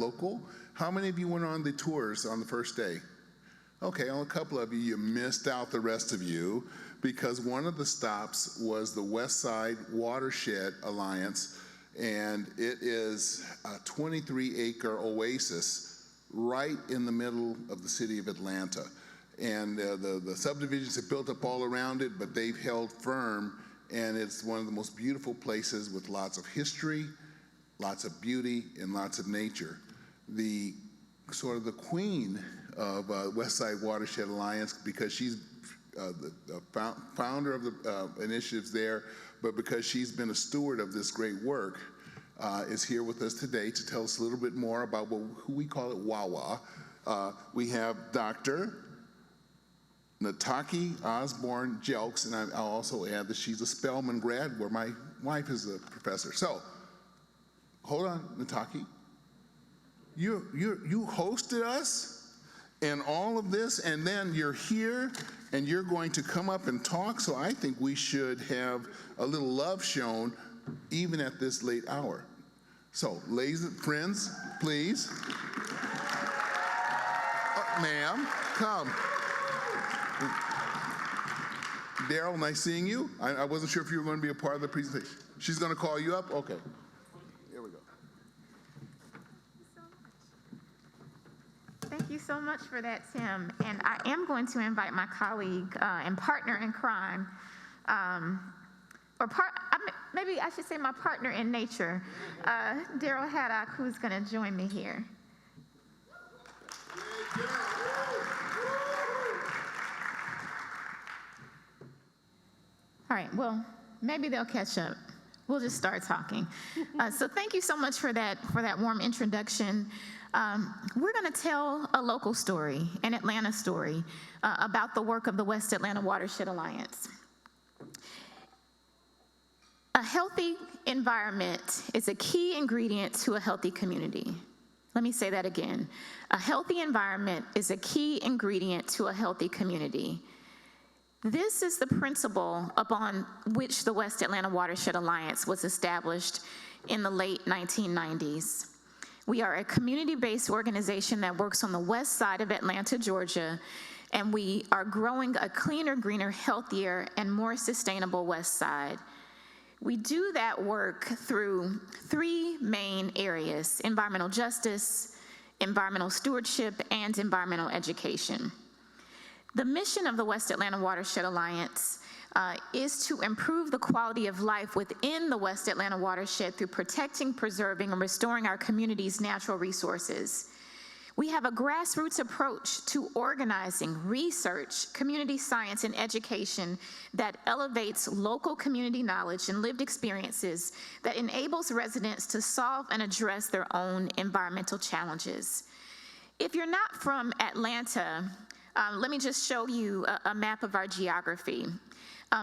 local. How many of you went on the tours on the first day? Okay, on a couple of you, you missed out the rest of you, because one of the stops was the West Side Watershed Alliance, and it is a 23-acre oasis right in the middle of the city of Atlanta. And the subdivisions have built up all around it, but they've held firm, and it's one of the most beautiful places with lots of history, lots of beauty, and lots of nature. The sort of the queen of West Side Watershed Alliance, because she's the founder of the initiatives there, but because she's been a steward of this great work, is here with us today to tell us a little bit more about who we call it Wawa. We have Dr. Nataki Osborne Jelks, and I'll also add that she's a Spelman grad, where my wife is a professor. So, hold on, Nataki. You hosted us in all of this, and then you're here, and you're going to come up and talk, so I think we should have a little love shown, even at this late hour. So, ladies and friends, please. Ma'am, come. Daryl, nice seeing you. I wasn't sure if you were going to be a part of the presentation. She's going to call you up? Okay. Here we go. Thank you so much for that, Tim. And I am going to invite my colleague and partner in crime, maybe I should say my partner in nature, Daryl Haddock, who's going to join me here. All right, well, maybe they'll catch up. We'll just start talking. So thank you so much for that warm introduction. We're going to tell a local story, an Atlanta story, about the work of the West Atlanta Watershed Alliance. A healthy environment is a key ingredient to a healthy community. Let me say that again. A healthy environment is a key ingredient to a healthy community. This is the principle upon which the West Atlanta Watershed Alliance was established in the late 1990s. We are a community-based organization that works on the west side of Atlanta, Georgia, and we are growing a cleaner, greener, healthier, and more sustainable west side. We do that work through three main areas: environmental justice, environmental stewardship, and environmental education. The mission of the West Atlanta Watershed Alliance is to improve the quality of life within the West Atlanta watershed through protecting, preserving, and restoring our community's natural resources. We have a grassroots approach to organizing, research, community science, and education that elevates local community knowledge and lived experiences that enables residents to solve and address their own environmental challenges. If you're not from Atlanta, let me just show you a map of our geography.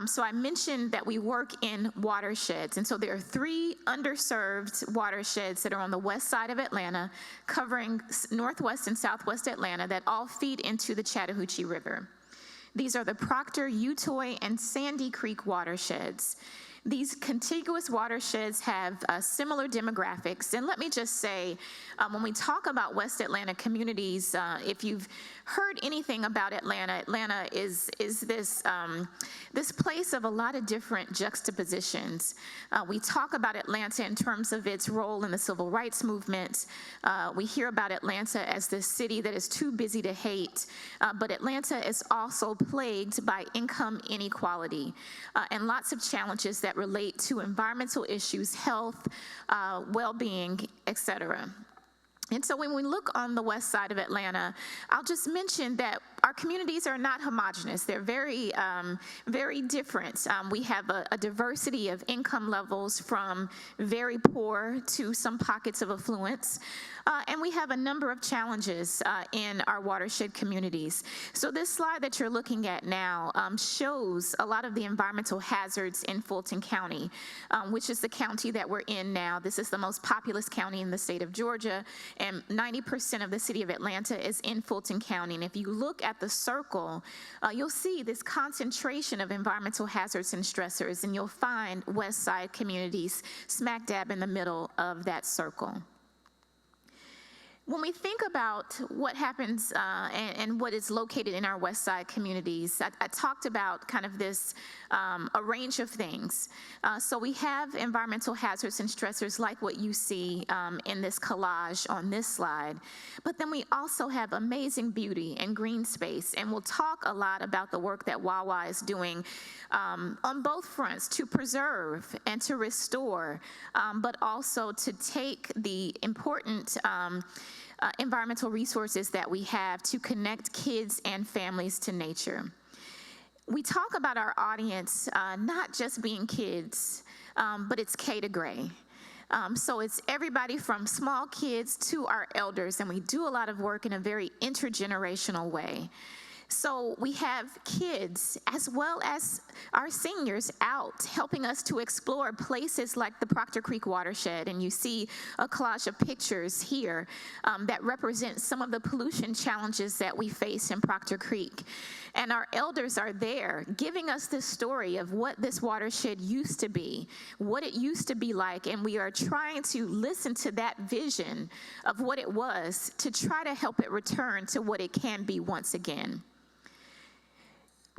So I mentioned that we work in watersheds, and so there are three underserved watersheds that are on the west side of Atlanta, covering northwest and southwest Atlanta, that all feed into the Chattahoochee River. These are the Proctor, Utoy, and Sandy Creek watersheds. These contiguous watersheds have similar demographics, and let me just say, when we talk about West Atlanta communities, if you've heard anything about Atlanta, Atlanta is this place of a lot of different juxtapositions. We talk about Atlanta in terms of its role in the civil rights movement. We hear about Atlanta as this city that is too busy to hate, but Atlanta is also plagued by income inequality and lots of challenges that relate to environmental issues, health, well-being, etc. And so when we look on the west side of Atlanta, I'll just mention that our communities are not homogenous. They're very, very different. We have a diversity of income levels, from very poor to some pockets of affluence. And we have a number of challenges in our watershed communities. So this slide that you're looking at now shows a lot of the environmental hazards in Fulton County, which is the county that we're in now. This is the most populous county in the state of Georgia, and 90% of the city of Atlanta is in Fulton County. And if you look at the circle, you'll see this concentration of environmental hazards and stressors, and you'll find west side communities smack dab in the middle of that circle. When we think about what happens and what is located in our West Side communities, I talked about kind of this, a range of things. So we have environmental hazards and stressors like what you see in this collage on this slide. But then we also have amazing beauty and green space. And we'll talk a lot about the work that Wawa is doing on both fronts to preserve and to restore, but also to take the important environmental resources that we have to connect kids and families to nature. We talk about our audience not just being kids, but it's K to gray. So it's everybody from small kids to our elders, and we do a lot of work in a very intergenerational way. So we have kids as well as our seniors out helping us to explore places like the Proctor Creek Watershed, and you see a collage of pictures here that represent some of the pollution challenges that we face in Proctor Creek. And our elders are there giving us this story of what this watershed used to be, what it used to be like, and we are trying to listen to that vision of what it was to try to help it return to what it can be once again.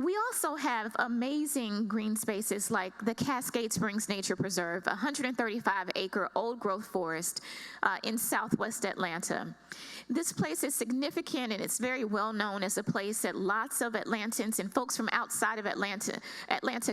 We also have amazing green spaces like the Cascade Springs Nature Preserve, a 135-acre old-growth forest in southwest Atlanta. This place is significant, and it's very well known as a place that lots of Atlantans and folks from outside of Atlanta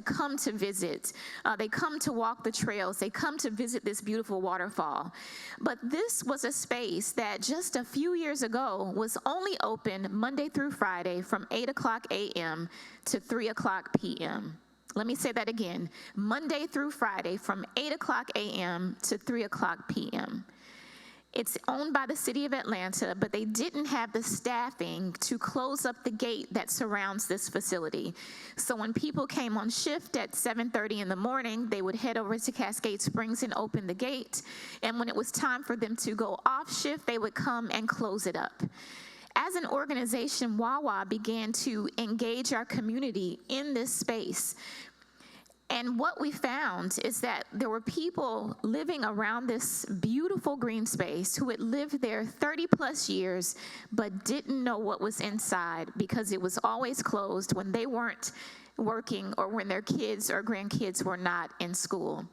come to visit. They come to walk the trails. They come to visit this beautiful waterfall. But this was a space that just a few years ago was only open Monday through Friday from 8 o'clock a.m. to 3 o'clock p.m. Let me say that again. Monday through Friday from 8 o'clock a.m. to 3 o'clock p.m. It's owned by the city of Atlanta, but they didn't have the staffing to close up the gate that surrounds this facility. So when people came on shift at 7:30 in the morning, they would head over to Cascade Springs and open the gate. And when it was time for them to go off shift, they would come and close it up. As an organization, Wawa began to engage our community in this space. And what we found is that there were people living around this beautiful green space who had lived there 30 plus years, but didn't know what was inside because it was always closed when they weren't working or when their kids or grandkids were not in school.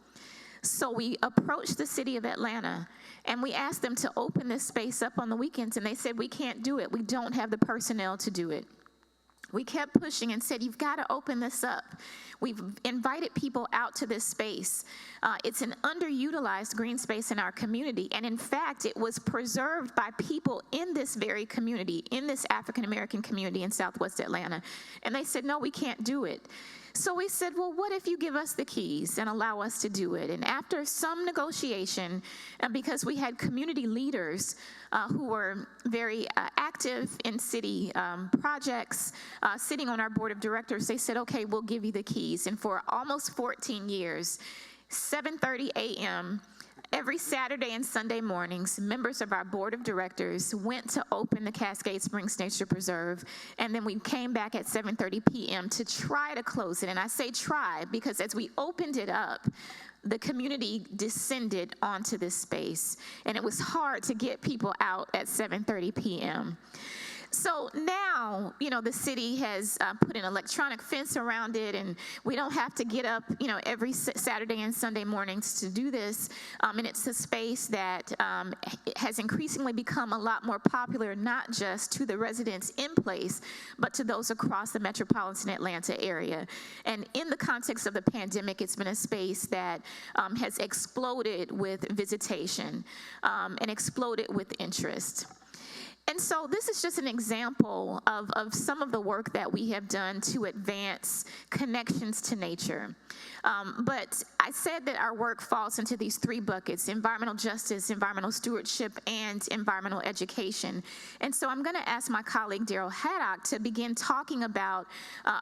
So we approached the city of Atlanta and we asked them to open this space up on the weekends, and they said, we can't do it. We don't have the personnel to do it. We kept pushing and said, you've got to open this up. We've invited people out to this space. It's an underutilized green space in our community. And in fact, it was preserved by people in this very community, in this African-American community in Southwest Atlanta. And they said, no, we can't do it. So we said, well, what if you give us the keys and allow us to do it? And after some negotiation, because we had community leaders who were very active in city projects, sitting on our board of directors, they said, okay, we'll give you the keys. And for almost 14 years, 7:30 a.m., every Saturday and Sunday mornings, members of our board of directors went to open the Cascade Springs Nature Preserve, and then we came back at 7:30 p.m. to try to close it. And I say try because as we opened it up, the community descended onto this space, and it was hard to get people out at 7:30 p.m. So now, the city has put an electronic fence around it, and we don't have to get up, every Saturday and Sunday mornings to do this. And it's a space that has increasingly become a lot more popular, not just to the residents in place, but to those across the metropolitan Atlanta area. And in the context of the pandemic, it's been a space that has exploded with visitation and exploded with interest. And so this is just an example of some of the work that we have done to advance connections to nature. But I said that our work falls into these three buckets: environmental justice, environmental stewardship, and environmental education. And so I'm going to ask my colleague Daryl Haddock to begin talking about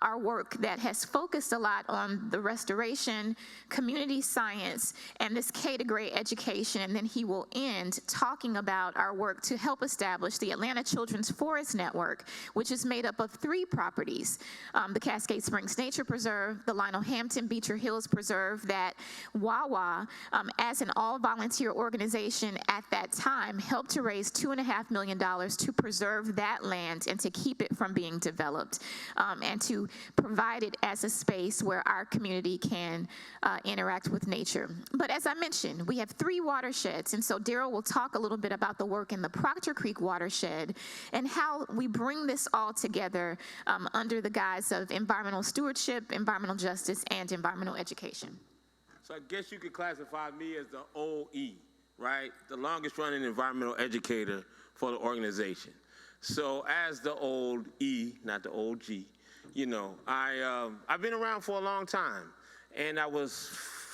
our work that has focused a lot on the restoration, community science, and this K to grade education. And then he will end talking about our work to help establish the the Atlanta Children's Forest Network, which is made up of 3 properties, the Cascade Springs Nature Preserve, the Lionel Hampton Beecher Hills Preserve, that Wawa, as an all-volunteer organization at that time, helped to raise $2.5 million to preserve that land and to keep it from being developed, and to provide it as a space where our community can interact with nature. But as I mentioned, we have 3 watersheds, and so Daryl will talk a little bit about the work in the Proctor Creek watershed and how we bring this all together under the guise of environmental stewardship, environmental justice, and environmental education. So I guess you could classify me as the OE, right? The longest running environmental educator for the organization. So as the old E, not the old G, you know, I've been around for a long time, and I was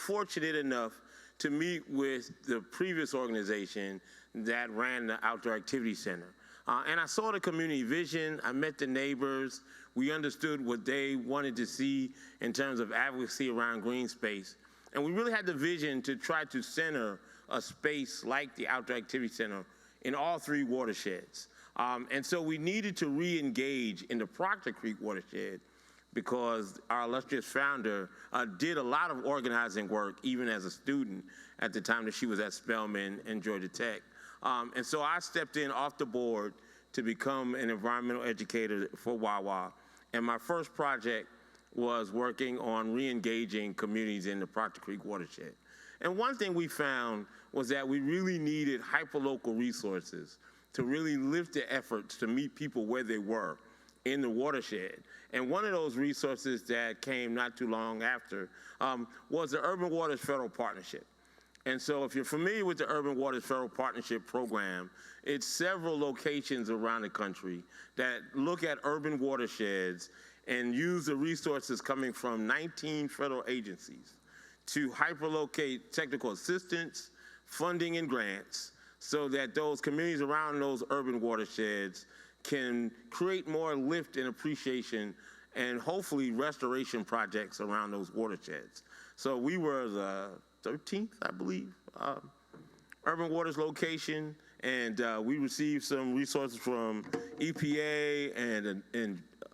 fortunate enough to meet with the previous organization that ran the Outdoor Activity Center. And I saw the community vision, I met the neighbors, we understood what they wanted to see in terms of advocacy around green space. And we really had the vision to try to center a space like the Outdoor Activity Center in all 3 watersheds. And so we needed to re-engage in the Proctor Creek watershed because our illustrious founder did a lot of organizing work even as a student at the time that she was at Spelman and Georgia Tech. And so I stepped in off the board to become an environmental educator for Wawa. And my first project was working on re-engaging communities in the Proctor Creek watershed. And one thing we found was that we really needed hyperlocal resources to really lift the efforts to meet people where they were in the watershed. And one of those resources that came not too long after was the Urban Waters Federal Partnership. And so if you're familiar with the Urban Waters Federal Partnership program, it's several locations around the country that look at urban watersheds and use the resources coming from 19 federal agencies to hyperlocate technical assistance, funding, and grants so that those communities around those urban watersheds can create more lift and appreciation and hopefully restoration projects around those watersheds. So we were the 13th, I believe, urban waters location, and we received some resources from EPA and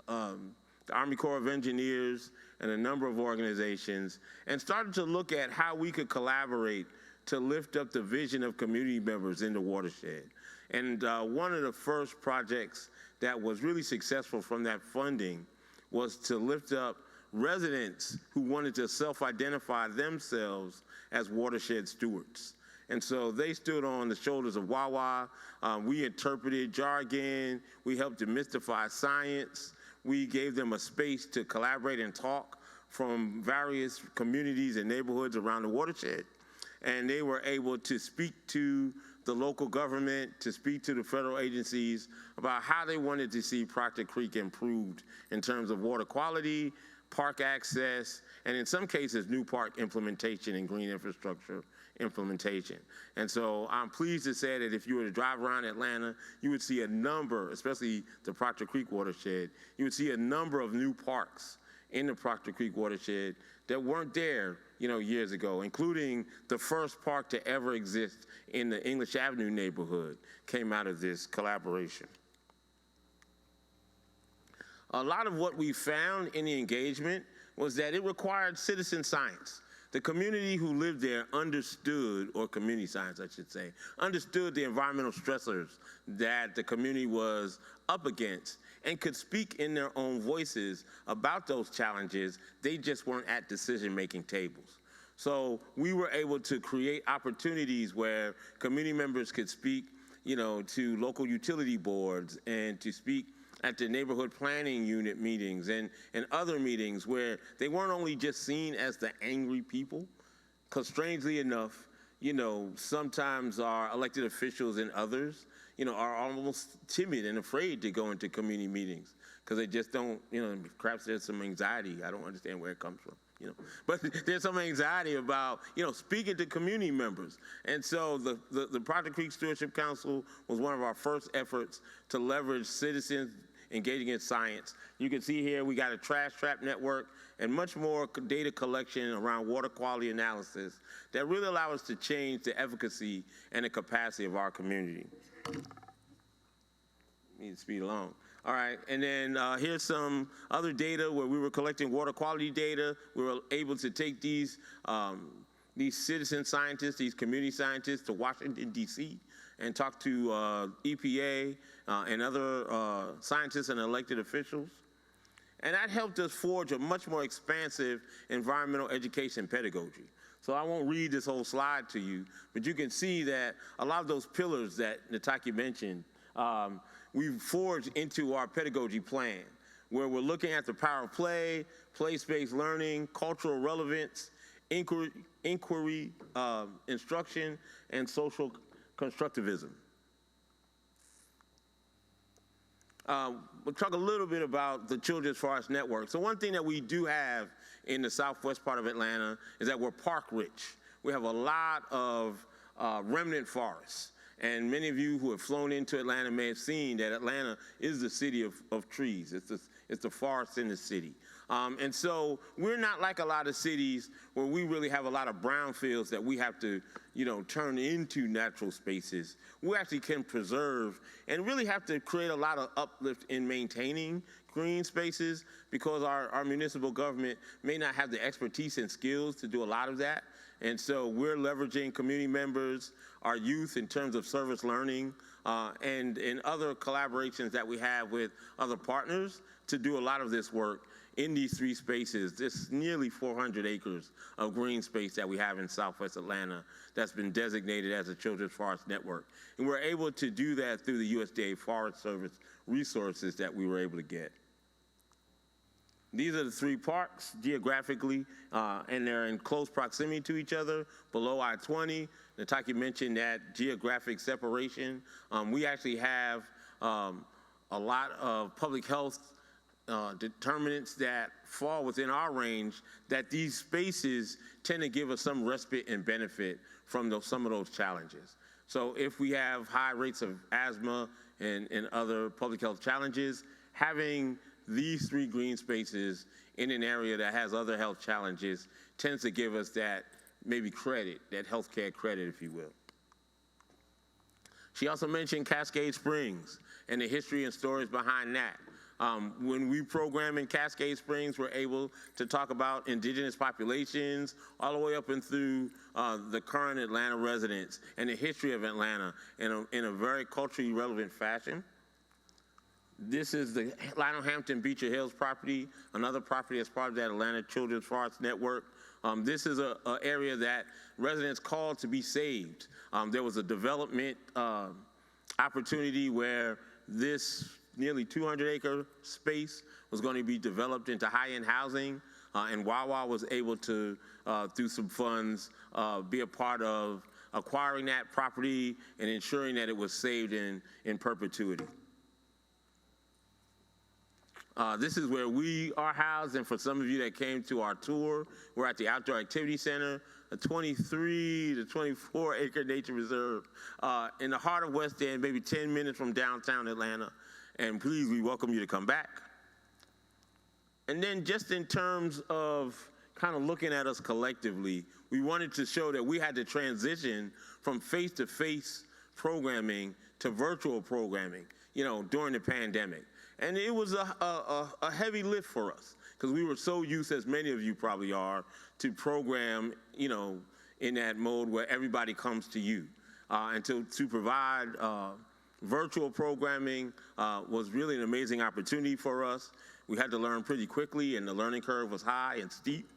the Army Corps of Engineers and a number of organizations, and started to look at how we could collaborate to lift up the vision of community members in the watershed. And one of the first projects that was really successful from that funding was to lift up residents who wanted to self-identify themselves as watershed stewards. And so they stood on the shoulders of Wawa. We interpreted jargon. We helped demystify science. We gave them a space to collaborate and talk from various communities and neighborhoods around the watershed. And they were able to speak to the local government, to speak to the federal agencies about how they wanted to see Proctor Creek improved in terms of water quality, park access, and in some cases, new park implementation and green infrastructure implementation. And so I'm pleased to say that if you were to drive around Atlanta, you would see a number, especially the Proctor Creek watershed, you would see a number of new parks in the Proctor Creek watershed that weren't there, years ago, including the first park to ever exist in the English Avenue neighborhood came out of this collaboration. A lot of what we found in the engagement was that it required citizen science. The community who lived there understood, or community science, I should say, understood the environmental stressors that the community was up against and could speak in their own voices about those challenges. They just weren't at decision-making tables. So we were able to create opportunities where community members could speak, to local utility boards and to speak at the neighborhood planning unit meetings and other meetings where they weren't only just seen as the angry people, because strangely enough, sometimes our elected officials and others, are almost timid and afraid to go into community meetings because they just don't, perhaps there's some anxiety. I don't understand where it comes from. But there's some anxiety about, speaking to community members. And so the Proctor Creek Stewardship Council was one of our first efforts to leverage citizens engaging in science. You can see here we got a trash trap network and much more data collection around water quality analysis that really allow us to change the efficacy and the capacity of our community. need to speed along. All right, and then here's some other data where we were collecting water quality data. We were able to take these citizen scientists, these community scientists to Washington, D.C. and talk to EPA and other scientists and elected officials. And that helped us forge a much more expansive environmental education pedagogy. So I won't read this whole slide to you, but you can see that a lot of those pillars that Nataki mentioned, we've forged into our pedagogy plan, where we're looking at the power of play, place-based learning, cultural relevance, inquiry, instruction, and social constructivism. We'll talk a little bit about the Children's Forest Network. So one thing that we do have in the southwest part of Atlanta is that we're park rich. We have a lot of remnant forests. And many of you who have flown into Atlanta may have seen that Atlanta is the city of trees. It's the forest in the city. And so we're not like a lot of cities where we really have a lot of brownfields that we have to, turn into natural spaces. We actually can preserve and really have to create a lot of uplift in maintaining green spaces because our municipal government may not have the expertise and skills to do a lot of that. And so we're leveraging community members, our youth in terms of service learning, and in other collaborations that we have with other partners to do a lot of this work in these three spaces. This nearly 400 acres of green space that we have in Southwest Atlanta that's been designated as a Children's Forest Network. And we're able to do that through the USDA Forest Service resources that we were able to get. These are the three parks geographically, and they're in close proximity to each other below I-20. Nataki mentioned that geographic separation. We actually have a lot of public health determinants that fall within our range, that these spaces tend to give us some respite and benefit from some of those challenges. So if we have high rates of asthma and other public health challenges, having these three green spaces in an area that has other health challenges tends to give us that maybe credit, that healthcare credit, if you will. She also mentioned Cascade Springs and the history and stories behind that. When we program in Cascade Springs, we're able to talk about indigenous populations all the way up and through the current Atlanta residents and the history of Atlanta in a very culturally relevant fashion. This is the Lionel Hampton Beecher Hills property, another property as part of that Atlanta Children's Forest Network. This is an area that residents called to be saved. There was a development opportunity where this nearly 200-acre space was going to be developed into high-end housing, and Wawa was able to, through some funds, be a part of acquiring that property and ensuring that it was saved in perpetuity. This is where we are housed, and for some of you that came to our tour, we're at the Outdoor Activity Center, a 23 to 24 acre nature reserve in the heart of West End, maybe 10 minutes from downtown Atlanta. And please, we welcome you to come back. And then just in terms of kind of looking at us collectively, we wanted to show that we had to transition from face-to-face programming to virtual programming, during the pandemic. And it was a heavy lift for us because we were so used, as many of you probably are, to program, in that mode where everybody comes to you. And to provide virtual programming was really an amazing opportunity for us. We had to learn pretty quickly, and the learning curve was high and steep.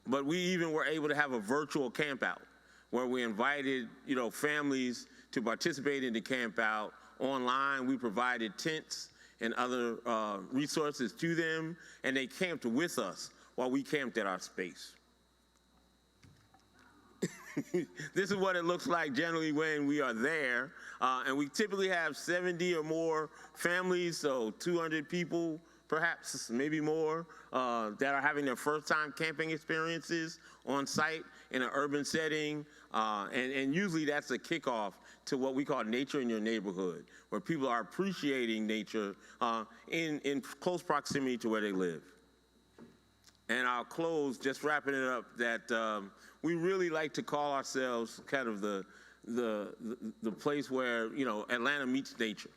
But we even were able to have a virtual camp out where we invited, families to participate in the camp out online. We provided tents and other resources to them, and they camped with us while we camped at our space. This is what it looks like generally when we are there, and we typically have 70 or more families, so 200 people, perhaps maybe more, that are having their first time camping experiences on site in an urban setting, and usually that's a kickoff to what we call nature in your neighborhood, where people are appreciating nature in close proximity to where they live. And I'll close just wrapping it up that we really like to call ourselves kind of the place where Atlanta meets nature.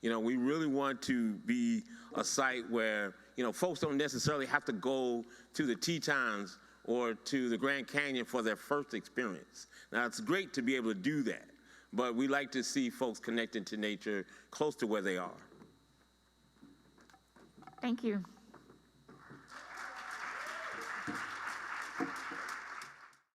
You know, we really want to be a site where, you know, folks don't necessarily have to go to the Tetons or to the Grand Canyon for their first experience. Now, it's great to be able to do that, but we like to see folks connected to nature close to where they are. Thank you.